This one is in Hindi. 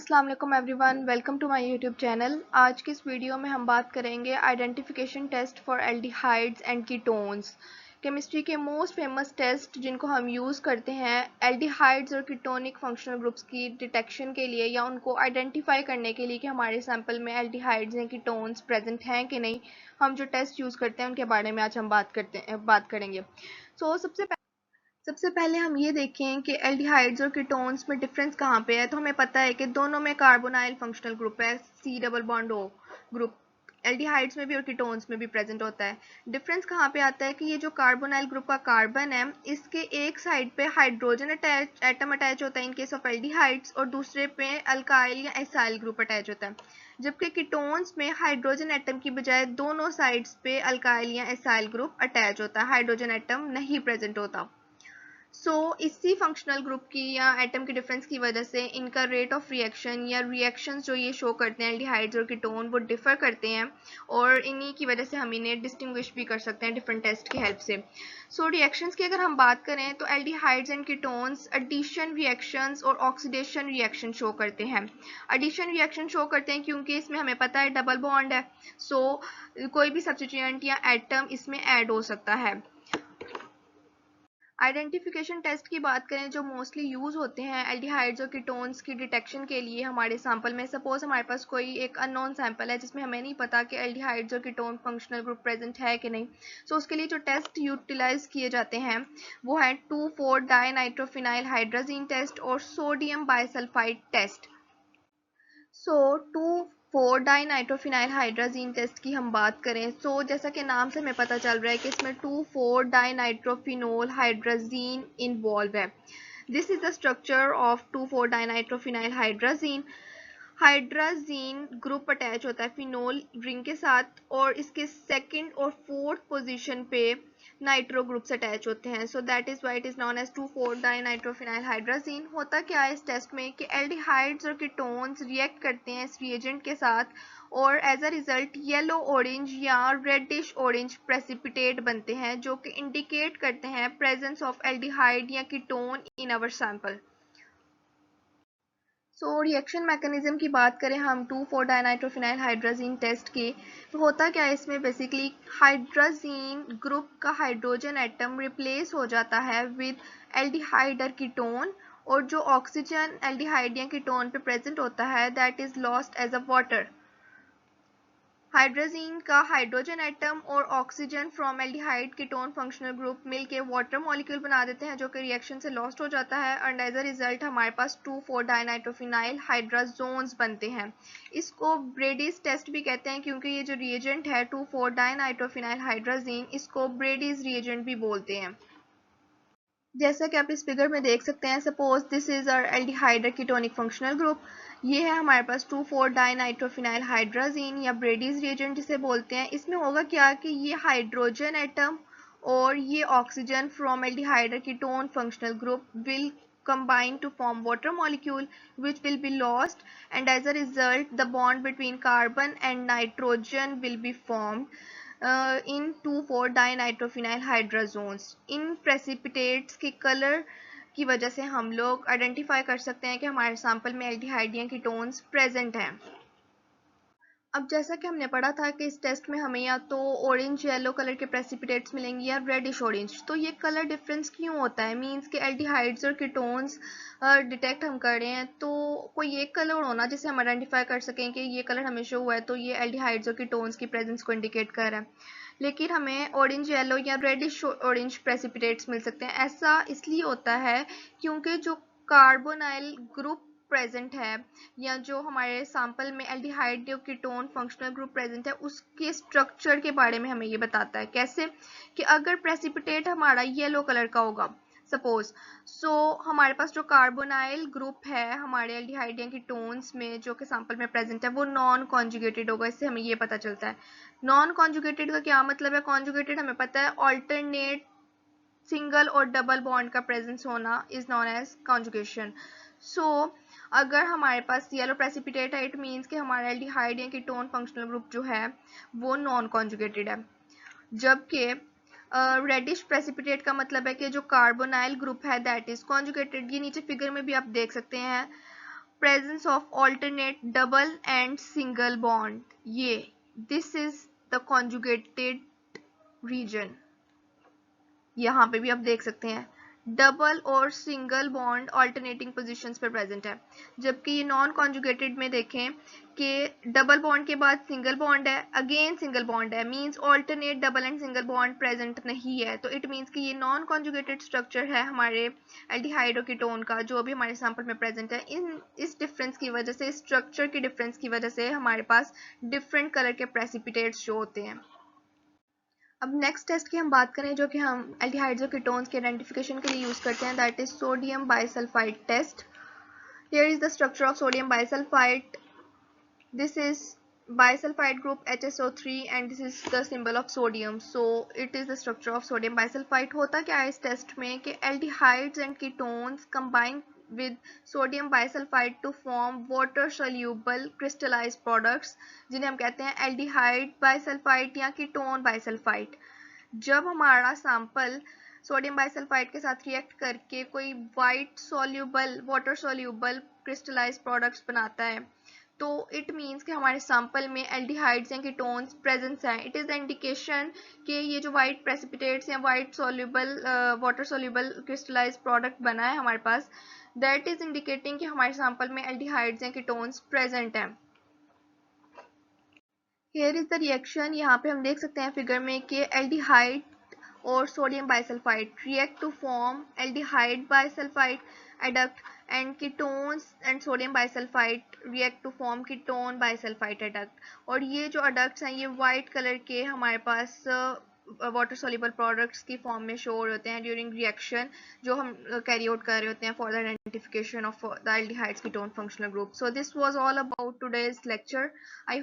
अस्सलाम वालेकुम everyone, welcome to my YouTube channel. आज की इस वीडियो में हम बात करेंगे identification test for aldehydes and ketones. Chemistry के मोस्ट फेमस टेस्ट जिनको हम यूज़ करते हैं एल्डिहाइड्स और कीटोनिक फंक्शनल ग्रुप्स की डिटेक्शन के लिए या उनको आइडेंटिफाई करने के लिए कि हमारे सैंपल में एल्डिहाइड्स या कीटोन्स प्रेजेंट हैं कि नहीं। हम जो टेस्ट यूज़ करते हैं उनके बारे में आज हम बात करेंगे। सबसे पहले हम ये देखें कि एल्डिहाइड्स और कीटोन्स में डिफरेंस कहाँ पे है। तो हमें पता है कि दोनों में कार्बोनाइल फंक्शनल ग्रुप है, C double bond O group aldehydes में भी और कीटोन्स में भी प्रेजेंट होता है। डिफरेंस कहाँ पे आता है कि ये जो कार्बोनाइल ग्रुप का कार्बन है इसके एक साइड पे हाइड्रोजन एटम अटैच होता है इन केस ऑफ एल्डिहाइड्स, और दूसरे पे अल्काइल या एसाइल ग्रुप अटैच होता है। जबकि कीटोन्स में हाइड्रोजन एटम की बजाय दोनों साइड्स पे अल्काइल या एसाइल ग्रुप अटैच होता है, हाइड्रोजन एटम नहीं प्रेजेंट होता। इसी फंक्शनल ग्रुप की या एटम के डिफरेंस की वजह से इनका रेट ऑफ रिएक्शन या रिएक्शंस जो ये शो करते हैं एल्डिहाइड्स और कीटोन वो डिफर करते हैं, और इन्हीं की वजह से हम इन्हें डिस्टिंग्विश भी कर सकते हैं डिफरेंट टेस्ट की हेल्प से। रिएक्शंस की अगर हम बात करें तो aldehydes and ketones addition reactions और ऑक्सीडेशन रिएक्शन शो करते हैं। एडिशन रिएक्शन शो करते हैं क्योंकि इसमें हमें पता है डबल बॉन्ड है, कोई भी सब्स्टिट्यूएंट या एटम इसमें ऐड हो सकता है। आइडेंटिफिकेशन टेस्ट की बात करें जो मोस्टली यूज होते हैं एल्डिहाइड्स और कीटोन्स की डिटेक्शन के लिए हमारे सैंपल में। सपोज हमारे पास कोई एक अननोन सैंपल है जिसमें हमें नहीं पता कि एल्डिहाइड्स और कीटोन फंक्शनल ग्रुप प्रेजेंट है कि नहीं। उसके लिए जो टेस्ट यूटिलाइज किए जाते हैं वो है 2,4-डाइनाइट्रोफिनाइल हाइड्राजीन टेस्ट और sodium bisulphide test. Two four dinitrophenyl hydrazine test की हम बात करें जैसा कि नाम से हमें पता चल रहा है कि इसमें 2,4-डाइनाइट्रोफिनोल हाइड्राजीन इन्वॉल्व है। This is the structure of two four dinitrophenyl hydrazine. Hydrazine group attach होता है फिनोल रिंग के साथ और इसके सेकंड और फोर्थ पोजीशन पे नाइट्रो ग्रुप्स अटैच होते हैं। So that is why it is known as two four dinitrophenyl hydrazine. होता क्या है इस टेस्ट में कि एल्डिहाइड्स और कीटोन्स रिएक्ट करते हैं इस रिएजेंट के साथ और as a result yellow orange या रेडिश ऑरेंज प्रेसिपिटेट बनते हैं जो कि इंडिकेट करते हैं प्रेजेंस ऑफ एल्डिहाइड या ketone in our sample. Reaction mechanism की बात करें हम 2,4-डाइनाइट्रोफिनाइल हाइड्राजीन टेस्ट की, तो होता क्या है इसमें बेसिकली हाइड्राजीन ग्रुप का हाइड्रोजन एटम रिप्लेस हो जाता है विद एल्डिहाइड और कीटोन, और जो ऑक्सीजन एल्डिहाइड या कीटोन पे प्रेजेंट होता है that is lost as a water. Hydrazine का हाइड्रोजन एटम और oxygen from aldehyde ketone functional group मिलके वाटर मॉलिक्यूल बना देते हैं जो कि रिएक्शन से लॉस्ट हो जाता है, एंड एज अ रिजल्ट हमारे पास 2,4-डाइनाइट्रोफिनाइल हाइड्राजोन्स बनते हैं। इसको ब्रेडीज टेस्ट भी कहते हैं क्योंकि ये जो रिएजेंट है 2,4-डाइनाइट्रोफिनाइल हाइड्राजीन इसको ब्रेडीज रिएजेंट भी बोलते हैं। जैसा कि आप इस फिगर में देख सकते हैं, suppose this is our aldehyde ketonic functional group. ये है हमारे पास 2,4-डाइनाइट्रोफिनाइल हाइड्राजीन या ब्रेडीज रिएजेंट जिसे बोलते हैं। इसमें होगा क्या कि ये हाइड्रोजन एटम और ये oxygen from aldehyde ketone functional group will combine to form water molecule which will be lost, and as a result the bond between carbon and nitrogen will be formed in two four dinitrophenyl hydrazones. इन प्रेसिपिटेट्स के कलर की वजह से हम लोग आइडेंटिफाई कर सकते हैं कि हमारे सैंपल में एल्डिहाइड या कीटोन्स प्रेजेंट हैं। अब जैसा कि हमने पढ़ा था कि इस टेस्ट में हमें या तो ऑरेंज येलो कलर के प्रेसिपिटेट्स मिलेंगे या रेडिश ऑरेंज। तो ये कलर डिफरेंस क्यों होता है, मींस के एल्डिहाइड्स और कीटोन्स डिटेक्ट हम कर रहे हैं तो कोई एक कलर होना जिसे हम आइडेंटिफाई कर सकें कि ये कलर हमें शो हुआ है तो ये एल्डिहाइड्स और कीटोन्स की प्रेजेंस को इंडिकेट कर रहा है, लेकिन हमें ऑरेंज येलो या रेडिश ऑरेंज प्रेसिपिटेट्स मिल सकते हैं। ऐसा इसलिए होता है क्योंकि जो कार्बोनाइल ग्रुप प्रेजेंट है या जो हमारे सैंपल में aldehyde ketone functional group present है उसके स्ट्रक्चर के बारे में हमें ये बताता है। कैसे कि अगर प्रेसिपिटेट हमारा येलो कलर का होगा सपोज, हमारे पास जो कार्बोनाइल ग्रुप है हमारे एल्डिहाइड या कीटोन्स में जो कि सैंपल में प्रेजेंट है वो नॉन कॉन्जुगेटेड होगा। इससे हमें ये पता चलता है। नॉन कॉन्जुगेटेड का क्या मतलब है? कॉन्जुगेटेड हमें पता है ऑल्टरनेट सिंगल और डबल बॉन्ड का प्रेजेंस होना इज नॉन एज कॉन्जुगेशन। अगर हमारे पास येलो प्रेसिपिटेट है इट मीन्स कि हमारा एल्डिहाइड या कीटोन फंक्शनल ग्रुप जो है वो नॉन कॉन्जुगेटेड है। जबकि रेडिश प्रेसिपिटेट का मतलब है कि जो कार्बोनाइल ग्रुप है दैट इज कॉन्जुगेटेड। ये नीचे फिगर में भी आप देख सकते हैं। presence of alternate double and single bond. ये this is the conjugated region. यहाँ पे भी आप देख सकते हैं डबल और सिंगल बॉन्ड ऑल्टरनेटिंग पोजीशंस पे प्रेजेंट है, जबकि ये नॉन कॉन्जुगेटेड में देखें कि डबल बॉन्ड के बाद सिंगल बॉन्ड है, अगेन सिंगल बॉन्ड है, means alternate double and single bond present नहीं है। तो इट मींस कि ये नॉन कॉन्जुगेटेड स्ट्रक्चर है हमारे एल्डिहाइड और कीटोन का, जो भी हमारे सैंपल में प्रेजेंट है। इस डिफरेंस की वजह से, स्ट्रक्चर की डिफरेंस की वजह से हमारे पास डिफरेंट कलर के प्रेसिपिटेट्स शो होते हैं। अब नेक्स्ट टेस्ट की हम बात करें जो कि हम एल्डिहाइड्स और कीटोन्स के आइडेंटिफिकेशन के लिए यूज करते हैं, that is sodium bisulphide test. Here is the structure of sodium bisulfide. This is bisulfide group HSO3 and this is the symbol of sodium. So it is the structure of sodium bisulfite. होता क्या है इस टेस्ट में कि aldehydes and ketones combine with sodium bisulfite to form water soluble crystallized products, जिन्हें हम कहते हैं aldehyde bisulfite या ketone bisulfite. जब हमारा सैंपल सोडियम बाइसल्फाइड के साथ रिएक्ट करके कोई white soluble water soluble crystallised products बनाता है, तो इट मीन्स कि हमारे सैंपल में एल्डिहाइड्स या कीटोन्स प्रेजेंस हैं. इट इज़ द इंडिकेशन कि ये जो वाइट प्रेसिपिटेट्स या white soluble water soluble crystallised product बना है हमारे पास, दैट इज इंडिकेटिंग कि हमारे सैंपल में एल्डिहाइड्स या कीटोन्स प्रेजेंट हैं. Here is the reaction. यहाँ पे हम देख सकते हैं फिगर में कि एल्डिहाइड और sodium bisulphide react to form aldehyde bisulfite adduct and ketones and sodium bisulfite react to form ketone bisulfite adduct. और ये जो adducts हैं ये white कलर के हमारे पास वाटर सोल्यूबल प्रोडक्ट्स की फॉर्म में शो होते हैं ड्यूरिंग रिएक्शन जो हम कैरी आउट कर रहे होते हैं for the identification of the aldehydes ketone functional group. So this was all about today's lecture. I